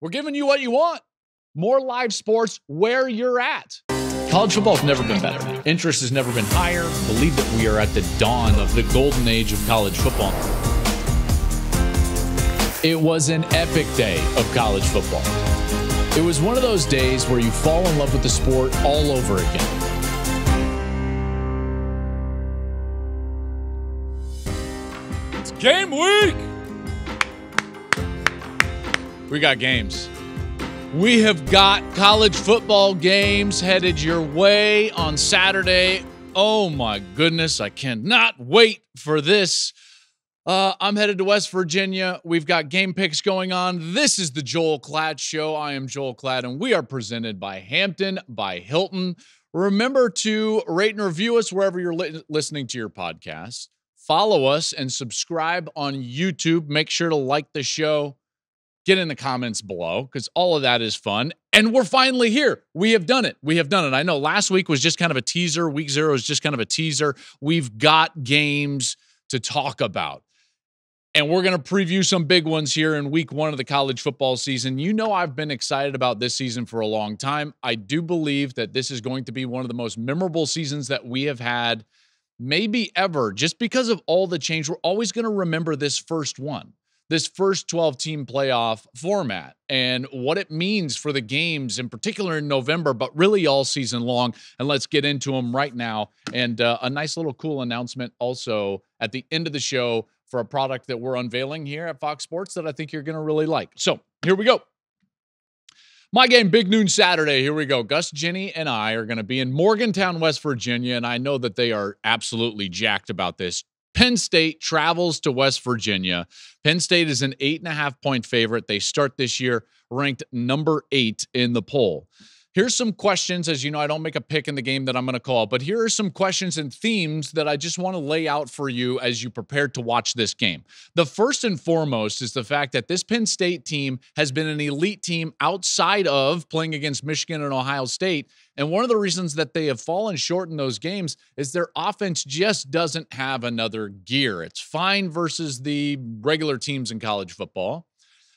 We're giving you what you want. More live sports where you're at. College football has never been better. Interest has never been higher. Believe that we are at the dawn of the golden age of college football. It was an epic day of college football. It was one of those days where you fall in love with the sport all over again. It's game week! We got games. We have got college football games headed your way on Saturday. Oh my goodness, I cannot wait for this. I'm headed to West Virginia. We've got game picks going on. This is the Joel Klatt Show. I am Joel Klatt, and we are presented by Hampton by Hilton. Remember to rate and review us wherever you're listening to your podcast. Follow us and subscribe on YouTube. Make sure to like the show. Get in the comments below because all of that is fun. And we're finally here. We have done it. I know last week was just kind of a teaser. Week 0 was just kind of a teaser. We've got games to talk about. And we're going to preview some big ones here in week 1 of the college football season. You know I've been excited about this season for a long time. I do believe that this is going to be one of the most memorable seasons that we have had maybe ever, just because of all the change. We're always going to remember this first one. This first 12-team playoff format and what it means for the games, in particular in November, but really all season long. And let's get into them right now. And a nice little cool announcement also at the end of the show for a product that we're unveiling here at Fox Sports that I think you're going to really like. So here we go. My game, big noon Saturday. Here we go. Gus, Jenny, and I are going to be in Morgantown, West Virginia, and I know that they are absolutely jacked about this. Penn State travels to West Virginia. Penn State is an 8.5-point favorite. They start this year ranked number 8 in the poll. Here's some questions. As you know, I don't make a pick in the game that I'm going to call, but here are some questions and themes that I just want to lay out for you as you prepare to watch this game. The first and foremost is the fact that this Penn State team has been an elite team outside of playing against Michigan and Ohio State. And one of the reasons that they have fallen short in those games is their offense just doesn't have another gear. It's fine versus the regular teams in college football.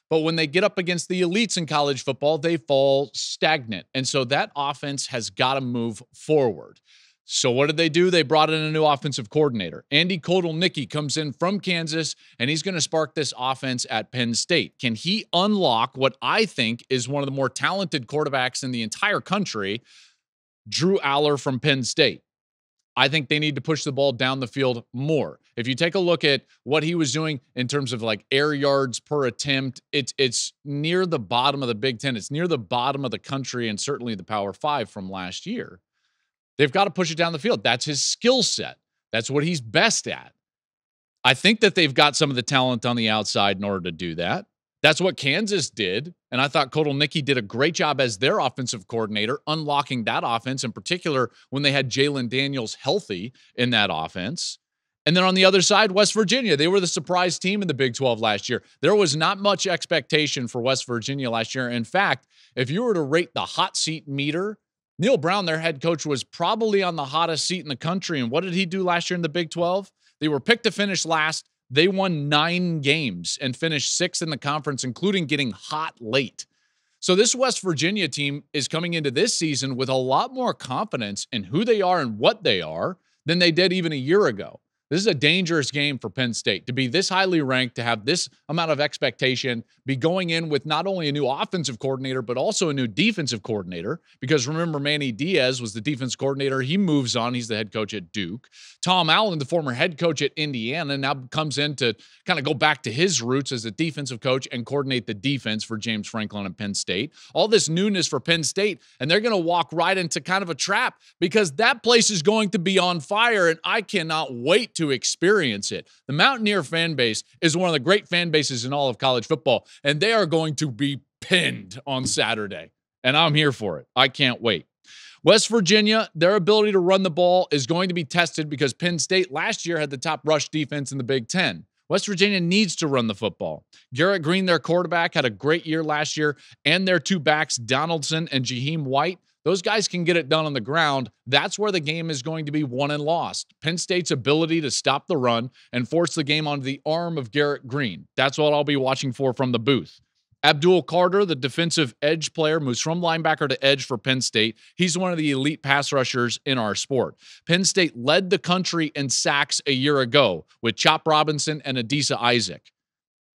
But when they get up against the elites in college football, they fall stagnant. And so that offense has got to move forward. So what did they do? They brought in a new offensive coordinator. Andy Kotelnicki comes in from Kansas, and he's going to spark this offense at Penn State. Can he unlock what I think is one of the more talented quarterbacks in the entire country, Drew Aller from Penn State? I think they need to push the ball down the field more. If you take a look at what he was doing in terms of like air yards per attempt, it's near the bottom of the Big Ten. It's near the bottom of the country and certainly the Power 5 from last year. They've got to push it down the field. That's his skill set. That's what he's best at. I think that they've got some of the talent on the outside in order to do that. That's what Kansas did, and I thought Kotelnicki did a great job as their offensive coordinator, unlocking that offense, in particular when they had Jalen Daniels healthy in that offense. And then on the other side, West Virginia, they were the surprise team in the Big 12 last year. There was not much expectation for West Virginia last year. In fact, if you were to rate the hot seat meter, Neil Brown, their head coach, was probably on the hottest seat in the country. And what did he do last year in the Big 12? They were picked to finish last. They won 9 games and finished 6th in the conference, including getting hot late. So this West Virginia team is coming into this season with a lot more confidence in who they are and what they are than they did even a year ago. This is a dangerous game for Penn State to be this highly ranked, to have this amount of expectation, be going in with not only a new offensive coordinator, but also a new defensive coordinator. Because remember, Manny Diaz was the defense coordinator. He moves on. He's the head coach at Duke. Tom Allen, the former head coach at Indiana, now comes in to kind of go back to his roots as a defensive coach and coordinate the defense for James Franklin and Penn State. All this newness for Penn State, and they're going to walk right into kind of a trap because that place is going to be on fire, and I cannot wait to experience it. The Mountaineer fan base is one of the great fan bases in all of college football, and they are going to be pinned on Saturday, and I'm here for it. I can't wait. West Virginia, their ability to run the ball is going to be tested because Penn State last year had the top rush defense in the Big Ten. West Virginia needs to run the football. Garrett Green, their quarterback, had a great year last year, and their two backs, Donaldson and Jaheim White, those guys can get it done on the ground. That's where the game is going to be won and lost. Penn State's ability to stop the run and force the game onto the arm of Garrett Green. That's what I'll be watching for from the booth. Abdul Carter, the defensive edge player, moves from linebacker to edge for Penn State. He's one of the elite pass rushers in our sport. Penn State led the country in sacks a year ago with Chop Robinson and Adisa Isaac.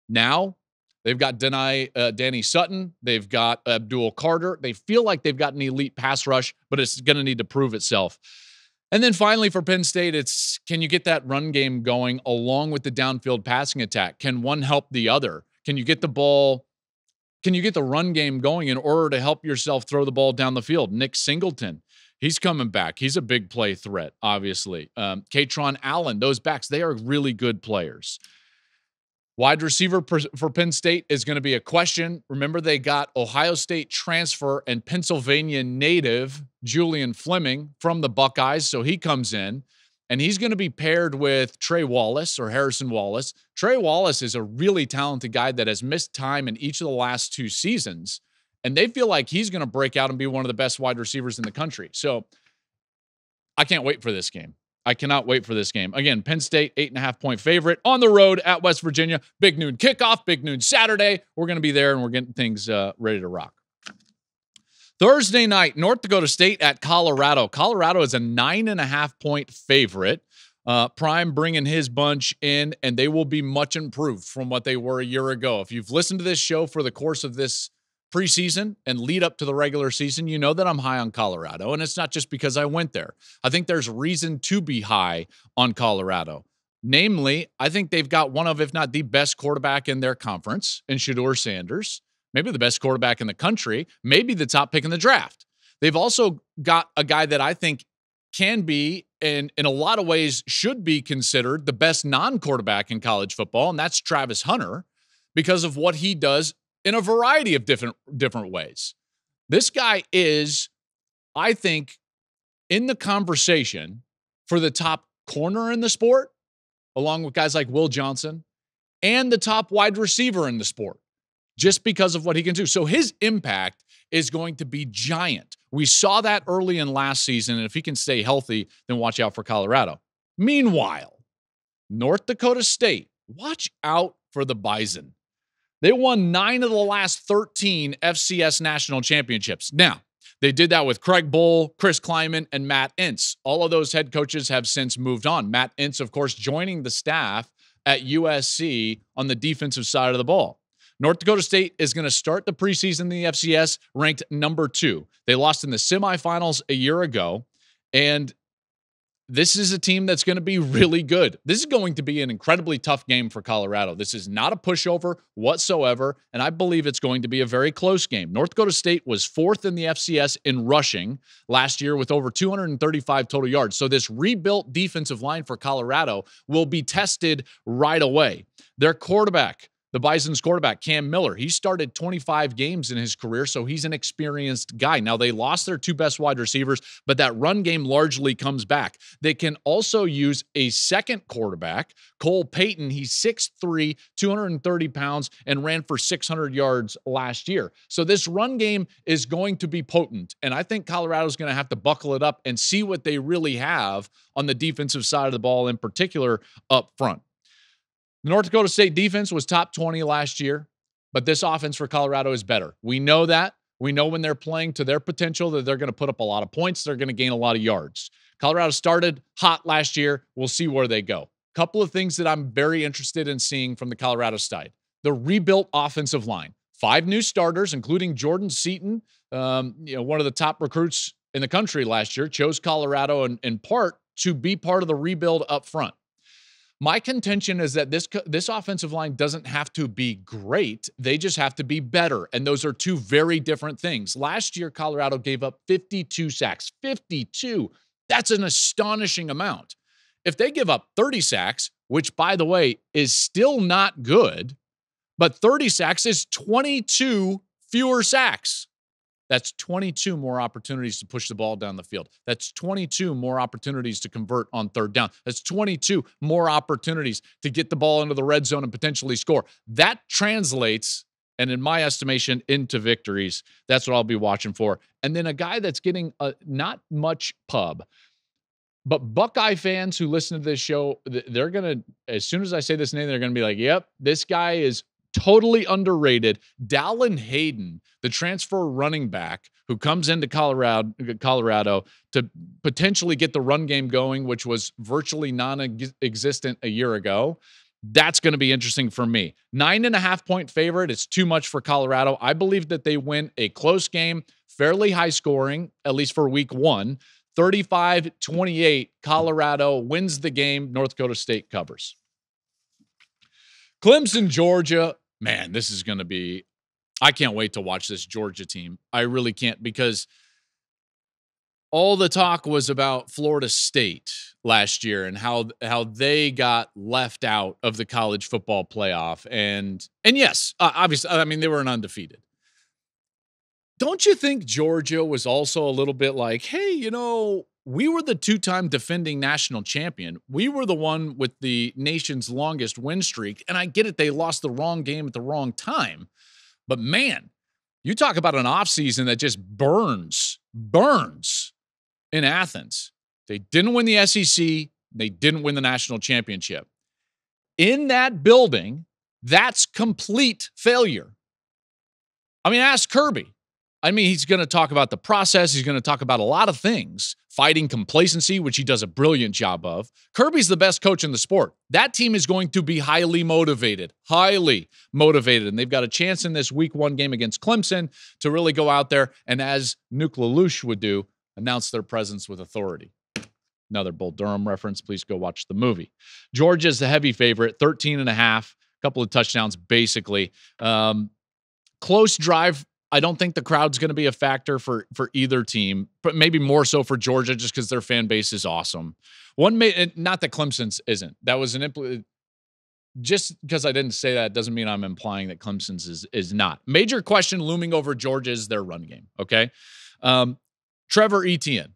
Now, they've got Danny Sutton. They've got Abdul Carter. They feel like they've got an elite pass rush, but it's going to need to prove itself. And then finally for Penn State, it's can you get that run game going along with the downfield passing attack? Can one help the other? Can you get the ball? Can you get the run game going in order to help yourself throw the ball down the field? Nick Singleton, he's coming back. He's a big play threat, obviously. Katron Allen, those backs, they are really good players. Wide receiver for Penn State is going to be a question. Remember, they got Ohio State transfer and Pennsylvania native Julian Fleming from the Buckeyes, so he comes in. And he's going to be paired with Trey Wallace or Harrison Wallace. Trey Wallace is a really talented guy that has missed time in each of the last 2 seasons. And they feel like he's going to break out and be one of the best wide receivers in the country. So I can't wait for this game. I cannot wait for this game. Again, Penn State, 8.5-point favorite on the road at West Virginia. Big noon kickoff, big noon Saturday. We're going to be there and we're getting things ready to rock. Thursday night, North Dakota State at Colorado. Colorado is a 9.5-point favorite. Prime bringing his bunch in, and they will be much improved from what they were a year ago. If you've listened to this show for the course of this preseason and lead up to the regular season, you know that I'm high on Colorado, and it's not just because I went there. I think there's reason to be high on Colorado. Namely, I think they've got one of, if not the best quarterback in their conference in Shedeur Sanders. Maybe the best quarterback in the country, maybe the top pick in the draft. They've also got a guy that I think can be, and in a lot of ways should be considered the best non-quarterback in college football, and that's Travis Hunter, because of what he does in a variety of different ways. This guy is, I think, in the conversation for the top corner in the sport, along with guys like Will Johnson, and the top wide receiver in the sport, just because of what he can do. So his impact is going to be giant. We saw that early in last season, and if he can stay healthy, then watch out for Colorado. Meanwhile, North Dakota State, watch out for the Bison. They won 9 of the last 13 FCS national championships. Now, they did that with Craig Bohl, Chris Kleiman, and Matt Entz. All of those head coaches have since moved on. Matt Entz, of course, joining the staff at USC on the defensive side of the ball. North Dakota State is going to start the preseason in the FCS ranked number 2. They lost in the semifinals a year ago, and this is a team that's going to be really good. This is going to be an incredibly tough game for Colorado. This is not a pushover whatsoever, and I believe it's going to be a very close game. North Dakota State was 4th in the FCS in rushing last year with over 235 total yards. So this rebuilt defensive line for Colorado will be tested right away. Their quarterback, the Bison's quarterback, Cam Miller, he started 25 games in his career, so he's an experienced guy. Now, they lost their 2 best wide receivers, but that run game largely comes back. They can also use a second quarterback, Cole Payton. He's 6'3", 230 pounds, and ran for 600 yards last year. So this run game is going to be potent, and I think Colorado's going to have to buckle it up and see what they really have on the defensive side of the ball, in particular up front. The North Dakota State defense was top 20 last year, but this offense for Colorado is better. We know that. We know when they're playing to their potential that they're going to put up a lot of points. They're going to gain a lot of yards. Colorado started hot last year. We'll see where they go. Couple of things that I'm very interested in seeing from the Colorado side. The rebuilt offensive line. 5 new starters, including Jordan Seaton, one of the top recruits in the country last year, chose Colorado in part to be part of the rebuild up front. My contention is that this offensive line doesn't have to be great. They just have to be better. And those are 2 very different things. Last year, Colorado gave up 52 sacks. 52. That's an astonishing amount. If they give up 30 sacks, which, by the way, is still not good, but 30 sacks is 22 fewer sacks. That's 22 more opportunities to push the ball down the field. That's 22 more opportunities to convert on 3rd down. That's 22 more opportunities to get the ball into the red zone and potentially score. That translates, and in my estimation, into victories. That's what I'll be watching for. And then a guy that's getting not much pub, but Buckeye fans who listen to this show, they're going to, as soon as I say this name, they're going to be like, yep, this guy is totally underrated. Dallin Hayden, the transfer running back who comes into Colorado to potentially get the run game going, which was virtually non-existent a year ago. That's going to be interesting for me. 9.5-point favorite. It's too much for Colorado. I believe that they win a close game, fairly high scoring, at least for week 1. 35-28, Colorado wins the game. North Dakota State covers. Clemson-Georgia, man, this is going to be, I can't wait to watch this Georgia team. I really can't, because all the talk was about Florida State last year and how they got left out of the college football playoff. And yes, obviously, I mean, they were an undefeated. Don't you think Georgia was also a little bit like, hey, you know, we were the 2-time defending national champion. We were the one with the nation's longest win streak. And I get it, they lost the wrong game at the wrong time. But man, you talk about an offseason that just burns in Athens. They didn't win the SEC. They didn't win the national championship. In that building, that's complete failure. I mean, ask Kirby. I mean, he's going to talk about the process. He's going to talk about a lot of things, fighting complacency, which he does a brilliant job of. Kirby's the best coach in the sport. That team is going to be highly motivated. And they've got a chance in this week 1 game against Clemson to really go out there and, as Nuke LaLoosh would do, announce their presence with authority. Another Bull Durham reference. Please go watch the movie. Georgia's the heavy favorite, 13.5, a couple of touchdowns, basically. Close drive. I don't think the crowd's going to be a factor for either team, but maybe more so for Georgia just because their fan base is awesome. Not that Clemson's isn't. That was just because I didn't say that doesn't mean I'm implying that Clemson's is not. Major question looming over Georgia is their run game, okay? Trevor Etienne.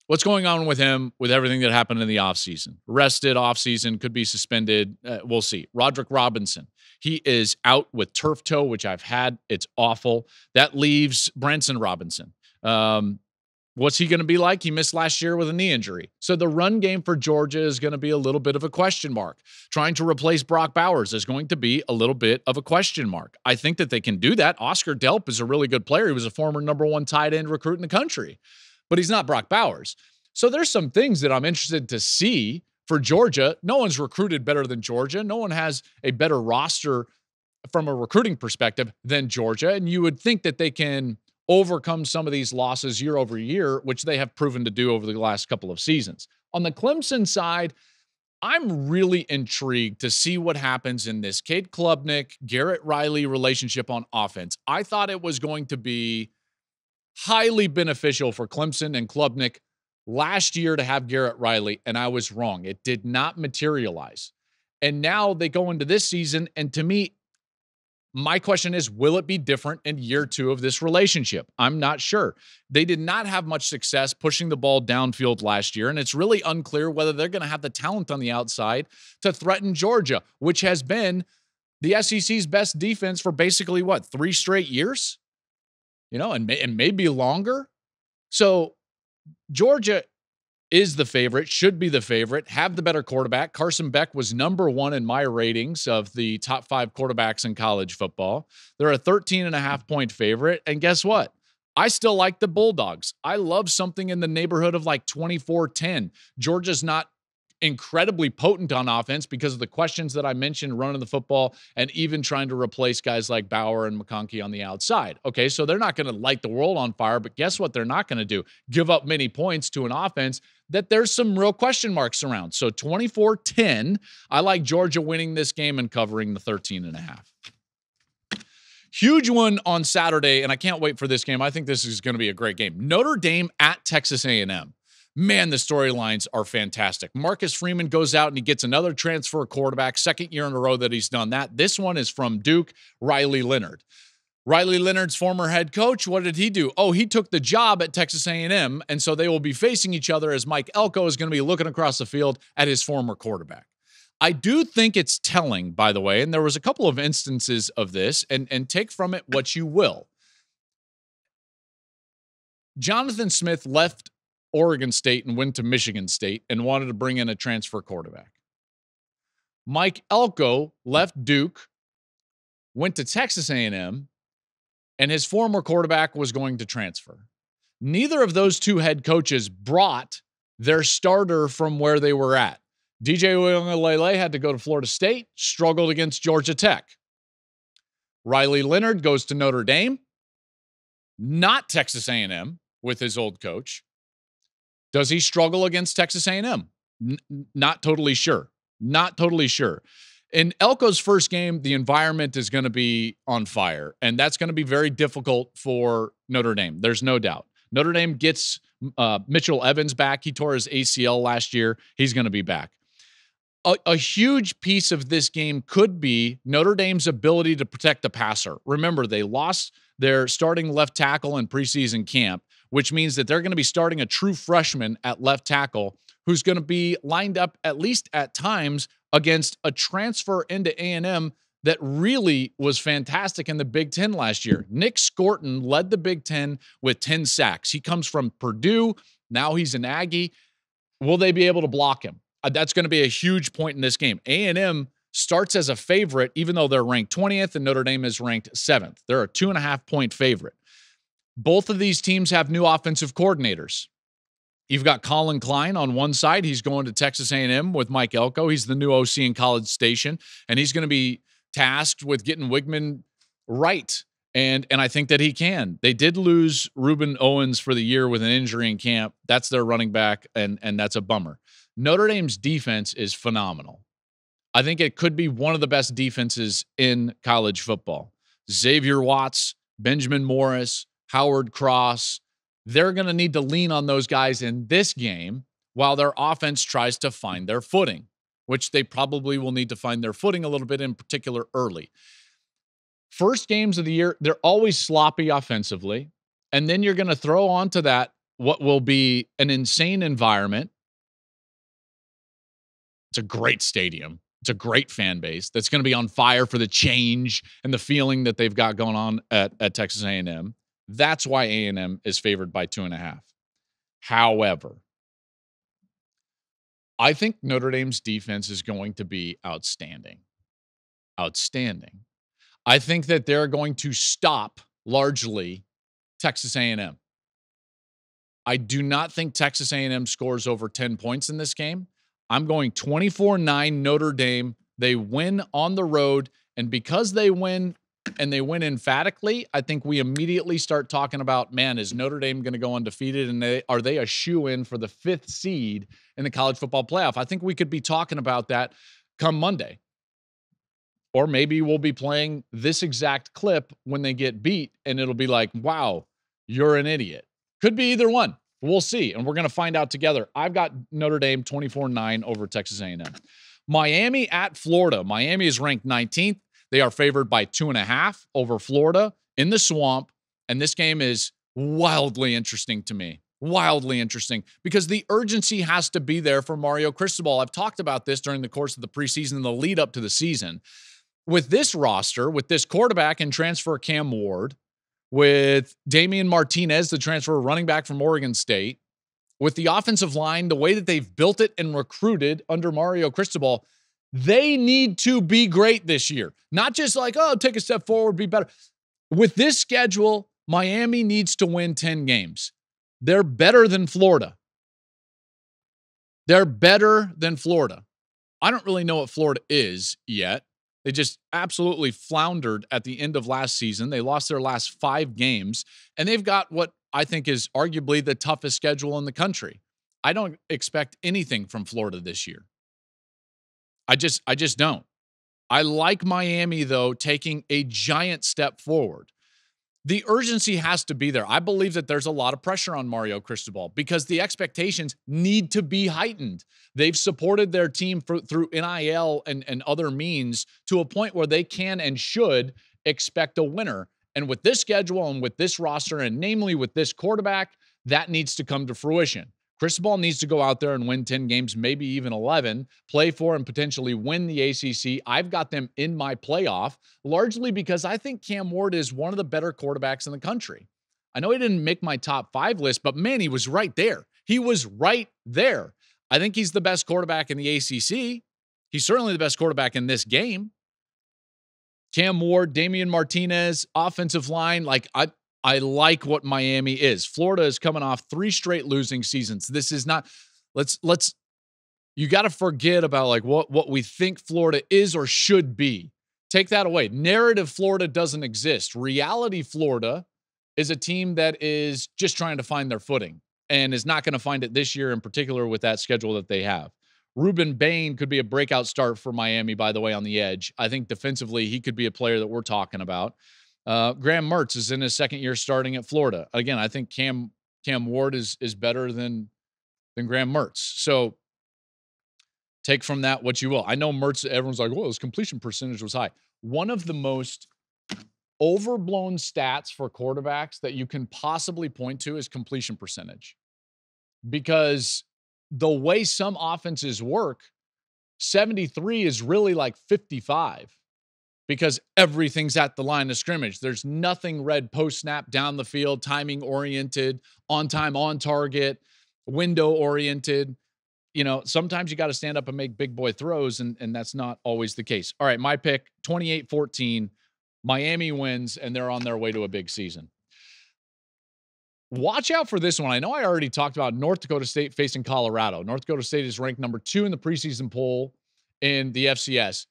What's going on with him with everything that happened in the offseason? Rested, offseason, could be suspended. We'll see. Roderick Robinson. He is out with turf toe, which I've had. It's awful. That leaves Branson Robinson. What's he going to be like? He missed last year with a knee injury. So the run game for Georgia is going to be a little bit of a question mark. Trying to replace Brock Bowers is going to be a little bit of a question mark. I think that they can do that. Oscar Delp is a really good player. He was a former number 1 tight end recruit in the country, but he's not Brock Bowers. So there's some things that I'm interested to see for Georgia. No one's recruited better than Georgia. No one has a better roster from a recruiting perspective than Georgia. And you would think that they can overcome some of these losses year over year, which they have proven to do over the last couple of seasons. On the Clemson side, I'm really intrigued to see what happens in this Cade Klubnik, Garrett Riley relationship on offense. I thought it was going to be highly beneficial for Clemson and Klubnik last year to have Garrett Riley, and I was wrong. It did not materialize. And now they go into this season, and to me, my question is, will it be different in year 2 of this relationship? I'm not sure. They did not have much success pushing the ball downfield last year, and it's really unclear whether they're going to have the talent on the outside to threaten Georgia, which has been the SEC's best defense for basically, 3 straight years? You know, and maybe longer. So Georgia is the favorite, should be the favorite, have the better quarterback. Carson Beck was number 1 in my ratings of the top 5 quarterbacks in college football. They're a 13.5-point favorite. And guess what? I still like the Bulldogs. I love something in the neighborhood of like 24-10. Georgia's not incredibly potent on offense because of the questions that I mentioned running the football and even trying to replace guys like Bauer and McConkey on the outside. Okay, so they're not going to light the world on fire, but guess what they're not going to do? Give up many points to an offense that there's some real question marks around. So 24-10, I like Georgia winning this game and covering the 13.5. Huge one on Saturday, and I can't wait for this game. I think this is going to be a great game. Notre Dame at Texas A&M. Man, the storylines are fantastic. Marcus Freeman goes out and he gets another transfer quarterback, 2nd year in a row that he's done that. This one is from Duke, Riley Leonard. Riley Leonard's former head coach, what did he do? Oh, he took the job at Texas A&M, and so they will be facing each other as Mike Elko is going to be looking across the field at his former quarterback. I do think it's telling, by the way, and there was a couple of instances of this, and take from it what you will. Jonathan Smith left Oregon State and went to Michigan State and wanted to bring in a transfer quarterback. Mike Elko left Duke went to Texas A&M, and his former quarterback was going to transfer. Neither of those two head coaches brought their starter from where they were at. DJ Uiagalelei had to go to Florida State, struggled against Georgia Tech. Riley Leonard goes to Notre Dame, not Texas A&M with his old coach. Does he struggle against Texas A&M? Not totally sure. Not totally sure. In Elko's first game, the environment is going to be on fire, and that's going to be very difficult for Notre Dame. There's no doubt. Notre Dame gets Mitchell Evans back. He tore his ACL last year. He's going to be back. A huge piece of this game could be Notre Dame's ability to protect the passer. Remember, they lost their starting left tackle in preseason camp, which means that they're going to be starting a true freshman at left tackle who's going to be lined up, at least at times, against a transfer into A&M that really was fantastic in the Big Ten last year. Nick Scorton led the Big Ten with 10 sacks. He comes from Purdue. Now he's an Aggie. Will they be able to block him? That's going to be a huge point in this game. A&M starts as a favorite, even though they're ranked 20th and Notre Dame is ranked 7th. They're a 2.5-point favorite. Both of these teams have new offensive coordinators. You've got Colin Klein on one side. He's going to Texas A&M with Mike Elko. He's the new OC in College Station, and he's going to be tasked with getting Wigman right. And I think that he can. They did lose Reuben Owens for the year with an injury in camp. That's their running back, and that's a bummer. Notre Dame's defense is phenomenal. I think it could be one of the best defenses in college football. Xavier Watts, Benjamin Morris, Howard Cross, they're going to need to lean on those guys in this game while their offense tries to find their footing, which they probably will need to find their footing a little bit, in particular early. First games of the year, they're always sloppy offensively. And then you're going to throw onto that what will be an insane environment. It's a great stadium. It's a great fan base that's going to be on fire for the change and the feeling that they've got going on at Texas A&M. That's why A&M is favored by 2.5. However, I think Notre Dame's defense is going to be outstanding. Outstanding. I think that they're going to stop largely Texas A&M. I do not think Texas A&M scores over 10 points in this game. I'm going 24-9 Notre Dame. They win on the road, and because they win and they win emphatically, I think we immediately start talking about, man, is Notre Dame going to go undefeated, and are they a shoo-in for the 5th seed in the college football playoff? I think we could be talking about that come Monday. Or maybe we'll be playing this exact clip when they get beat, and it'll be like, wow, you're an idiot. Could be either one. We'll see, and we're going to find out together. I've got Notre Dame 24-9 over Texas A&M. Miami at Florida. Miami is ranked 19th. They are favored by 2.5 over Florida in the Swamp, and this game is wildly interesting to me. Wildly interesting because the urgency has to be there for Mario Cristobal. I've talked about this during the course of the preseason and the lead up to the season. With this roster, with this quarterback and transfer Cam Ward, with Damian Martinez, the transfer running back from Oregon State, with the offensive line, the way that they've built it and recruited under Mario Cristobal, they need to be great this year. Not just like, oh, take a step forward, be better. With this schedule, Miami needs to win 10 games. They're better than Florida. They're better than Florida. I don't really know what Florida is yet. They just absolutely floundered at the end of last season. They lost their last 5 games, and they've got what I think is arguably the toughest schedule in the country. I don't expect anything from Florida this year. I just don't. I like Miami, though, taking a giant step forward. The urgency has to be there. I believe that there's a lot of pressure on Mario Cristobal because the expectations need to be heightened. They've supported their team through NIL and other means to a point where they can and should expect a winner. And with this schedule and with this roster, and namely with this quarterback, that needs to come to fruition. Cristobal needs to go out there and win 10 games, maybe even 11, play for and potentially win the ACC. I've got them in my playoff, largely because I think Cam Ward is one of the better quarterbacks in the country. I know he didn't make my top 5 list, but man, he was right there. He was right there. I think he's the best quarterback in the ACC. He's certainly the best quarterback in this game. Cam Ward, Damian Martinez, offensive line. Like I like what Miami is. Florida is coming off 3 straight losing seasons. This is not, let's you got to forget about like what we think Florida is or should be. Take that away. Narrative Florida doesn't exist. Reality Florida is a team that is just trying to find their footing and is not going to find it this year, in particular with that schedule that they have. Ruben Bain could be a breakout start for Miami, by the way, on the edge. I think defensively, he could be a player that we're talking about. Graham Mertz is in his second year starting at Florida. Again, I think Cam Ward is better than Graham Mertz. So take from that what you will. I know Mertz, everyone's like, well, his completion percentage was high. One of the most overblown stats for quarterbacks that you can possibly point to is completion percentage. Because the way some offenses work, 73 is really like 55 because everything's at the line of scrimmage. There's nothing read post-snap down the field, timing-oriented, on-time, on-target, window-oriented. You know, sometimes you got to stand up and make big boy throws, and that's not always the case. All right, my pick, 28-14. Miami wins, and they're on their way to a big season. Watch out for this one. I know I already talked about North Dakota State facing Colorado. North Dakota State is ranked number 2 in the preseason poll in the FCS.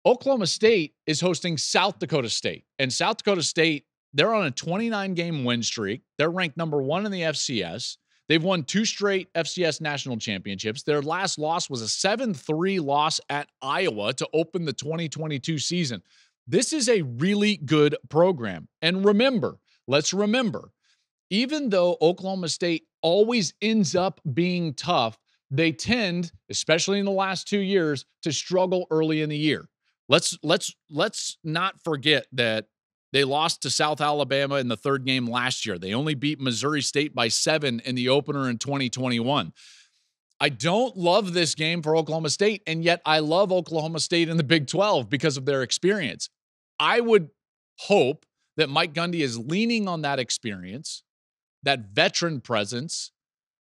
Oklahoma State is hosting South Dakota State. And South Dakota State, they're on a 29-game win streak. They're ranked number 1 in the FCS. They've won 2 straight FCS national championships. Their last loss was a 7-3 loss at Iowa to open the 2022 season. This is a really good program. And let's remember, even though Oklahoma State always ends up being tough, they tend, especially in the last 2 years, to struggle early in the year. Let's not forget that they lost to South Alabama in the 3rd game last year. They only beat Missouri State by 7 in the opener in 2021. I don't love this game for Oklahoma State, and yet I love Oklahoma State in the Big 12 because of their experience. I would hope that Mike Gundy is leaning on that experience, that veteran presence,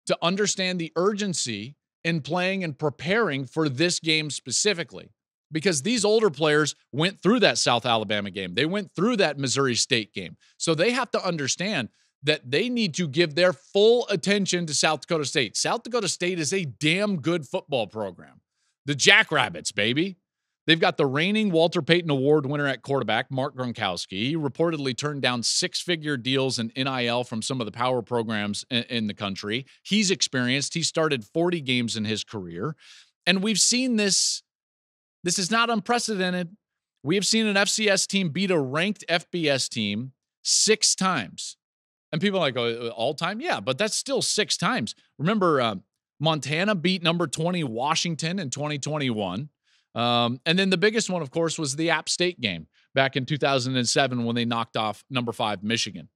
to understand the urgency in playing and preparing for this game specifically. Because these older players went through that South Alabama game. They went through that Missouri State game. So they have to understand that they need to give their full attention to South Dakota State. South Dakota State is a damn good football program. The Jackrabbits, baby. They've got the reigning Walter Payton Award winner at quarterback, Mark Gronkowski. He reportedly turned down 6-figure deals in NIL from some of the power programs in the country. He's experienced. He started 40 games in his career. And we've seen this. This is not unprecedented. We have seen an FCS team beat a ranked FBS team 6 times. And people are like, oh, all time? Yeah, but that's still 6 times. Remember, Montana beat number 20 Washington in 2021. And then the biggest one, of course, was the App State game back in 2007 when they knocked off number 5 Michigan.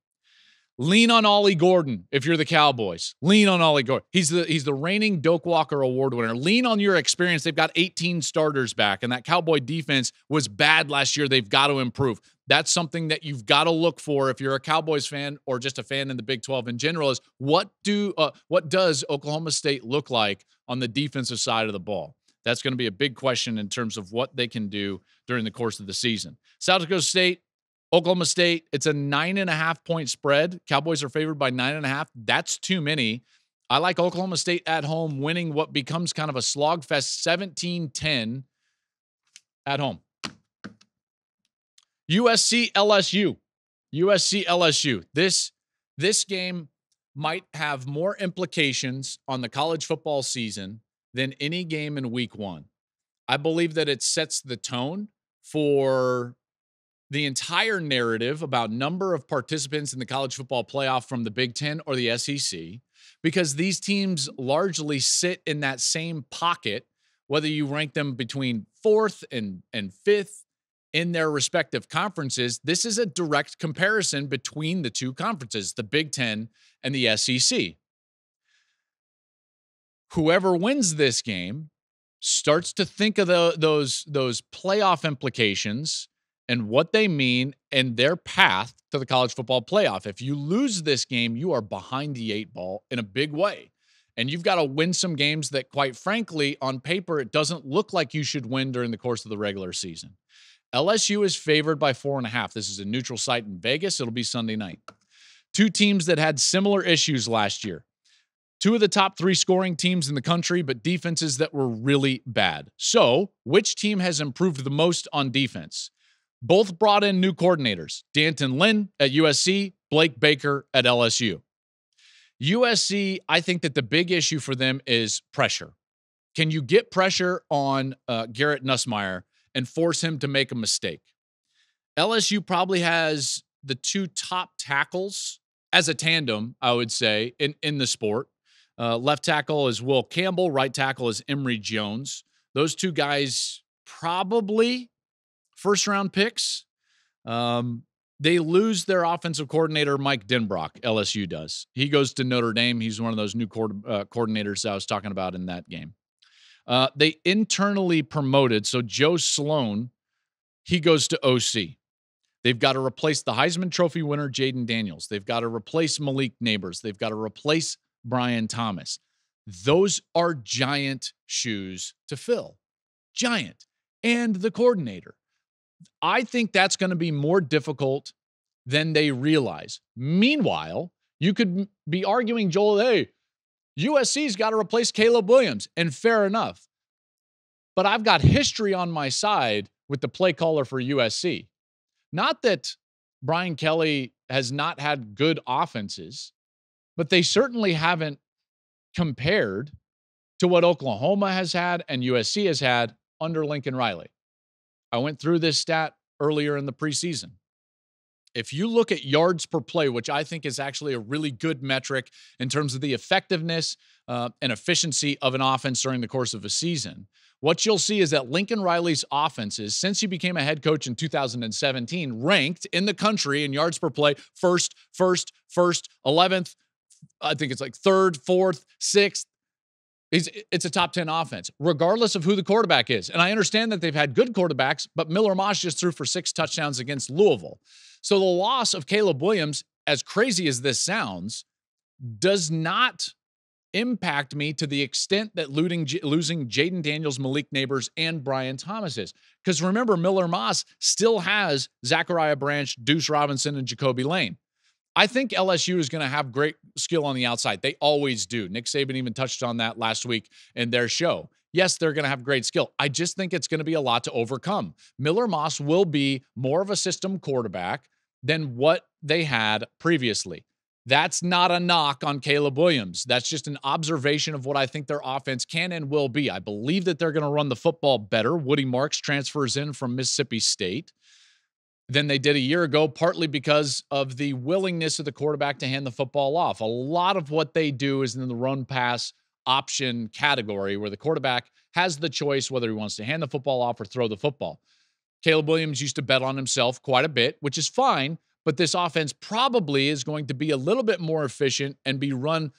Lean on Ollie Gordon if you're the Cowboys. Lean on Ollie Gordon. He's the reigning Doak Walker Award winner. Lean on your experience. They've got 18 starters back, and that Cowboy defense was bad last year. They've got to improve. That's something that you've got to look for if you're a Cowboys fan or just a fan in the Big 12 in general, is what does Oklahoma State look like on the defensive side of the ball? That's going to be a big question in terms of what they can do during the course of the season. South Dakota State, Oklahoma State, it's a 9.5-point spread. Cowboys are favored by 9.5. That's too many. I like Oklahoma State at home winning what becomes kind of a slogfest 17-10 at home. USC LSU. USC LSU. This game might have more implications on the college football season than any game in week 1. I believe that it sets the tone for the entire narrative about number of participants in the college football playoff from the Big Ten or the SEC, because these teams largely sit in that same pocket, whether you rank them between 4th and 5th in their respective conferences. This is a direct comparison between the 2 conferences, the Big Ten and the SEC. Whoever wins this game starts to think of those playoff implications and what they mean and their path to the college football playoff. If you lose this game, you are behind the 8 ball in a big way. And you've got to win some games that, quite frankly, on paper, it doesn't look like you should win during the course of the regular season. LSU is favored by 4.5. This is a neutral site in Vegas. It'll be Sunday night. Two teams that had similar issues last year. Two of the top 3 scoring teams in the country, but defenses that were really bad. So, which team has improved the most on defense? Both brought in new coordinators. D'Anton Lynn at USC, Blake Baker at LSU. USC, I think that the big issue for them is pressure. Can you get pressure on Garrett Nussmeier and force him to make a mistake? LSU probably has the 2 top tackles as a tandem, I would say, in the sport. Left tackle is Will Campbell. Right tackle is Emory Jones. Those 2 guys probably first-round picks. They lose their offensive coordinator, Mike Denbrock. LSU does. He goes to Notre Dame. He's one of those new coordinators I was talking about in that game. They internally promoted. So Joe Sloan, he goes to OC. They've got to replace the Heisman Trophy winner, Jaden Daniels. They've got to replace Malik Neighbors. They've got to replace Brian Thomas. Those are giant shoes to fill. Giant. And the coordinator. I think that's going to be more difficult than they realize. Meanwhile, you could be arguing, Joel, hey, USC's got to replace Caleb Williams. And fair enough. But I've got history on my side with the play caller for USC. Not that Brian Kelly has not had good offenses, but they certainly haven't compared to what Oklahoma has had and USC has had under Lincoln Riley. I went through this stat earlier in the preseason. If you look at yards per play, which I think is actually a really good metric in terms of the effectiveness and efficiency of an offense during the course of a season, what you'll see is that Lincoln Riley's offenses, since he became a head coach in 2017, ranked in the country in yards per play first, 11th, I think it's like 3rd, 4th, 6th. It's a top 10 offense, regardless of who the quarterback is. And I understand that they've had good quarterbacks, but Miller Moss just threw for 6 touchdowns against Louisville. So the loss of Caleb Williams, as crazy as this sounds, does not impact me to the extent that losing Jaden Daniels, Malik Neighbors, and Brian Thomas is. Because remember, Miller Moss still has Zachariah Branch, Deuce Robinson, and Jacoby Lane. I think LSU is going to have great skill on the outside. They always do. Nick Saban even touched on that last week in their show. Yes, they're going to have great skill. I just think it's going to be a lot to overcome. Miller Moss will be more of a system quarterback than what they had previously. That's not a knock on Caleb Williams. That's just an observation of what I think their offense can and will be. I believe that they're going to run the football better. Woody Marks transfers in from Mississippi State than they did a year ago, partly because of the willingness of the quarterback to hand the football off. A lot of what they do is in the run-pass option category where the quarterback has the choice whether he wants to hand the football off or throw the football. Caleb Williams used to bet on himself quite a bit, which is fine, but this offense probably is going to be a little bit more efficient and be run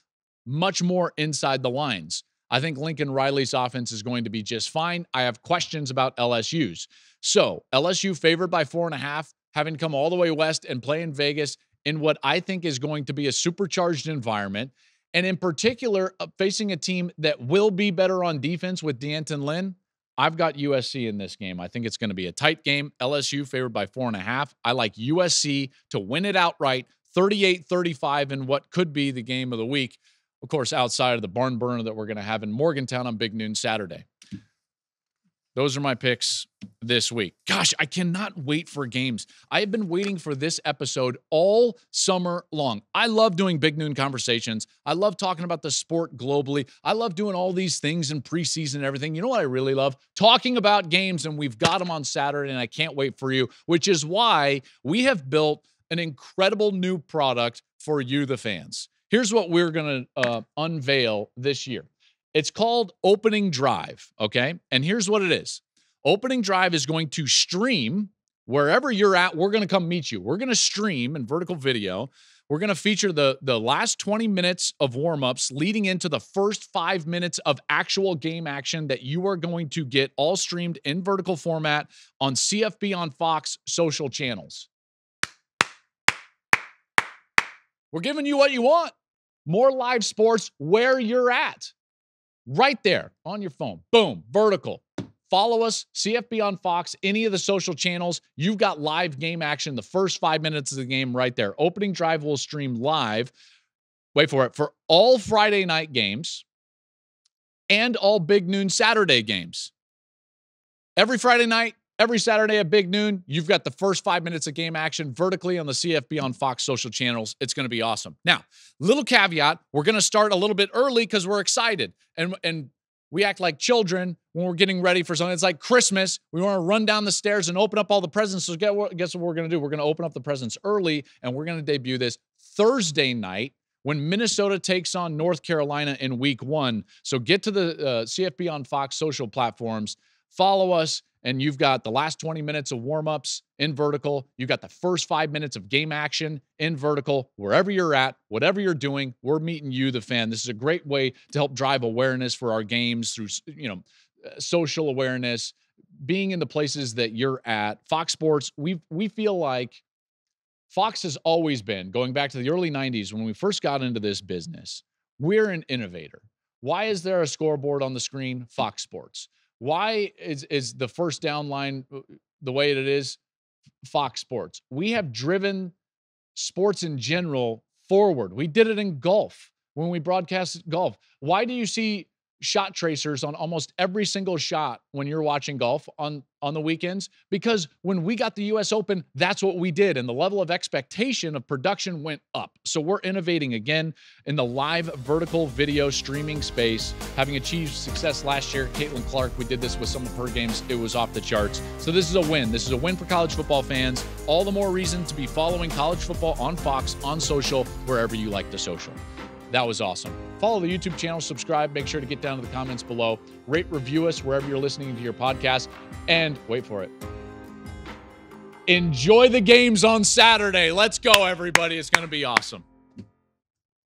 much more inside the lines. I think Lincoln Riley's offense is going to be just fine. I have questions about LSU's. So LSU favored by 4.5, having come all the way west and play in Vegas in what I think is going to be a supercharged environment. And in particular, facing a team that will be better on defense with D'Anton Lynn. I've got USC in this game. I think it's going to be a tight game. LSU favored by 4.5. I like USC to win it outright, 38-35 in what could be the game of the week. Of course, outside of the barn burner that we're going to have in Morgantown on Big Noon Saturday. Those are my picks this week. Gosh, I cannot wait for games. I have been waiting for this episode all summer long. I love doing Big Noon Conversations. I love talking about the sport globally. I love doing all these things in preseason and everything. You know what I really love? Talking about games, and we've got them on Saturday, and I can't wait for you, which is why we have built an incredible new product for you, the fans. Here's what we're going to unveil this year. It's called Opening Drive, okay? And here's what it is. Opening Drive is going to stream wherever you're at. We're going to come meet you. We're going to stream in vertical video. We're going to feature the last 20 minutes of warm-ups leading into the first 5 minutes of actual game action that you are going to get all streamed in vertical format on CFB on Fox social channels. We're giving you what you want. More live sports where you're at. Right there on your phone. Boom. Vertical. Follow us, CFB on Fox, any of the social channels. You've got live game action the first 5 minutes of the game right there. Opening drive will stream live. Wait for it. For all Friday night games and all Big Noon Saturday games. Every Friday night, every Saturday at Big Noon, you've got the first 5 minutes of game action vertically on the CFB on Fox social channels. It's going to be awesome. Now, little caveat, we're going to start a little bit early because we're excited. And we act like children when we're getting ready for something. It's like Christmas. We want to run down the stairs and open up all the presents. So guess what we're going to do? We're going to open up the presents early, and we're going to debut this Thursday night when Minnesota takes on North Carolina in week 1. So get to the CFB on Fox social platforms. Follow us, and you've got the last 20 minutes of warm-ups in vertical. You've got the first 5 minutes of game action in vertical. Wherever you're at, whatever you're doing, we're meeting you, the fan. This is a great way to help drive awareness for our games through, social awareness, being in the places that you're at. Fox Sports, we feel like Fox has always been, going back to the early 90s when we first got into this business, we're an innovator. Why is there a scoreboard on the screen? Fox Sports. Why is the first down line the way it is? Fox Sports. We have driven sports in general forward. We did it in golf when we broadcast golf. Why do you see shot tracers on almost every single shot when you're watching golf on the weekends? Because when we got the US Open, that's what we did. And the level of expectation of production went up. So we're innovating again in the live vertical video streaming space, having achieved success last year. Caitlin Clark, we did this with some of her games. It was off the charts. So this is a win. This is a win for college football fans. All the more reason to be following college football on Fox, on social, wherever you like the social. That was awesome. Follow the YouTube channel, subscribe, make sure to get down to the comments below. Rate, review us wherever you're listening to your podcast. And wait for it. Enjoy the games on Saturday. Let's go, everybody. It's going to be awesome.